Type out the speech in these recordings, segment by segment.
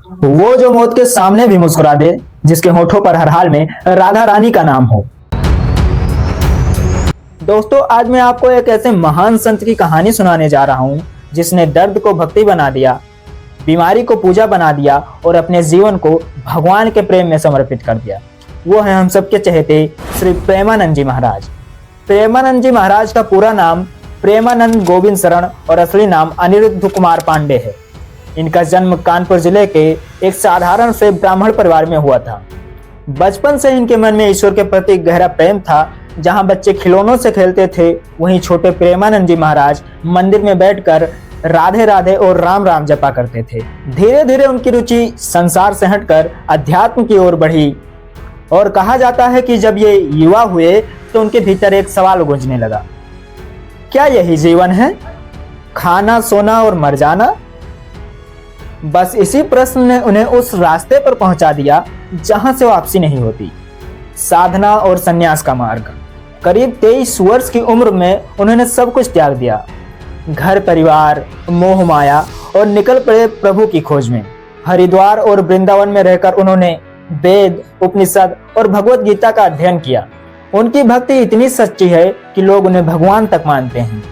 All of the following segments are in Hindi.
वो जो मौत के सामने भी मुस्कुरा दे, जिसके होठों पर हर हाल में राधा रानी का नाम हो। दोस्तों, आज मैं आपको एक ऐसे महान संत की कहानी सुनाने जा रहा हूँ जिसने दर्द को भक्ति बना दिया, बीमारी को पूजा बना दिया और अपने जीवन को भगवान के प्रेम में समर्पित कर दिया। वो है हम सबके चहेते श्री प्रेमानंद जी महाराज। प्रेमानंद जी महाराज का पूरा नाम प्रेमानंद गोविंद शरण और असली नाम अनिरुद्ध कुमार पांडे है। इनका जन्म कानपुर जिले के एक साधारण से ब्राह्मण परिवार में हुआ था। बचपन से इनके मन में ईश्वर के प्रति गहरा प्रेम था। जहां बच्चे खिलौनों से खेलते थे, वहीं छोटे प्रेमानंद जी महाराज मंदिर में बैठकर राधे राधे और राम राम जपा करते थे। धीरे धीरे उनकी रुचि संसार से हटकर अध्यात्म की ओर बढ़ी और कहा जाता है कि जब ये युवा हुए तो उनके भीतर एक सवाल गूंजने लगा, क्या यही जीवन है? खाना, सोना और मर जाना? बस इसी प्रश्न ने उन्हें उस रास्ते पर पहुंचा दिया जहां से वापसी नहीं होती, साधना और संन्यास का मार्ग। करीब 23 वर्ष की उम्र में उन्होंने सब कुछ त्याग दिया, घर परिवार, मोह माया, और निकल पड़े प्रभु की खोज में। हरिद्वार और वृंदावन में रहकर उन्होंने वेद, उपनिषद और भगवत गीता का अध्ययन किया। उनकी भक्ति इतनी सच्ची है कि लोग उन्हें भगवान तक मानते हैं।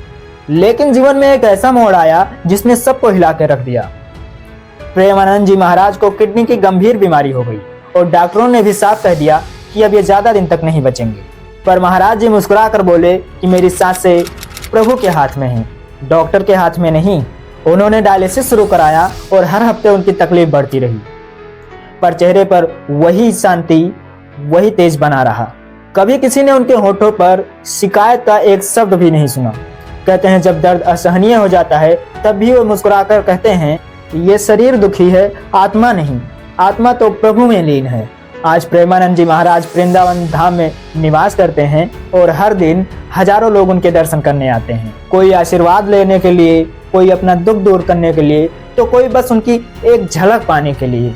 लेकिन जीवन में एक ऐसा मोड़ आया जिसने सबको हिला के रख दिया। प्रेमानंद जी महाराज को किडनी की गंभीर बीमारी हो गई और डॉक्टरों ने भी साफ कह दिया कि अब ये ज्यादा दिन तक नहीं बचेंगे। पर महाराज जी मुस्कुरा कर बोले कि मेरी सांसें प्रभु के हाथ में हैं, डॉक्टर के हाथ में नहीं। उन्होंने डायलिसिस शुरू कराया और हर हफ्ते उनकी तकलीफ बढ़ती रही, पर चेहरे पर वही शांति, वही तेज बना रहा। कभी किसी ने उनके होठों पर शिकायत का एक शब्द भी नहीं सुना। कहते हैं जब दर्द असहनीय हो जाता है तब भी वो मुस्कुराकर कहते हैं, ये शरीर दुखी है, आत्मा नहीं, आत्मा तो प्रभु में लीन है। आज प्रेमानंद जी महाराज वृंदावन धाम में निवास करते हैं और हर दिन हजारों लोग उनके दर्शन करने आते हैं। कोई आशीर्वाद लेने के लिए, कोई अपना दुख दूर करने के लिए, तो कोई बस उनकी एक झलक पाने के लिए।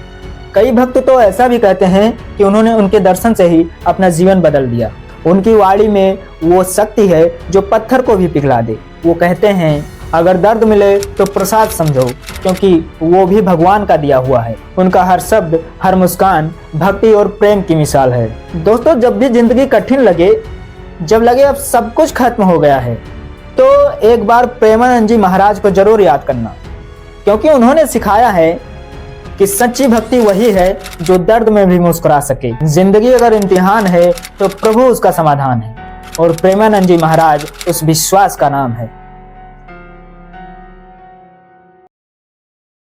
कई भक्त तो ऐसा भी कहते हैं कि उन्होंने उनके दर्शन से ही अपना जीवन बदल दिया। उनकी वाणी में वो शक्ति है जो पत्थर को भी पिघला दे। वो कहते हैं अगर दर्द मिले तो प्रसाद समझो, क्योंकि वो भी भगवान का दिया हुआ है। उनका हर शब्द, हर मुस्कान भक्ति और प्रेम की मिसाल है। दोस्तों, जब भी जिंदगी कठिन लगे, जब लगे अब सब कुछ खत्म हो गया है, तो एक बार प्रेमानंद जी महाराज को जरूर याद करना, क्योंकि उन्होंने सिखाया है कि सच्ची भक्ति वही है जो दर्द में भी मुस्कुरा सके। जिंदगी अगर इम्तिहान है तो प्रभु उसका समाधान है, और प्रेमानंद जी महाराज उस विश्वास का नाम है।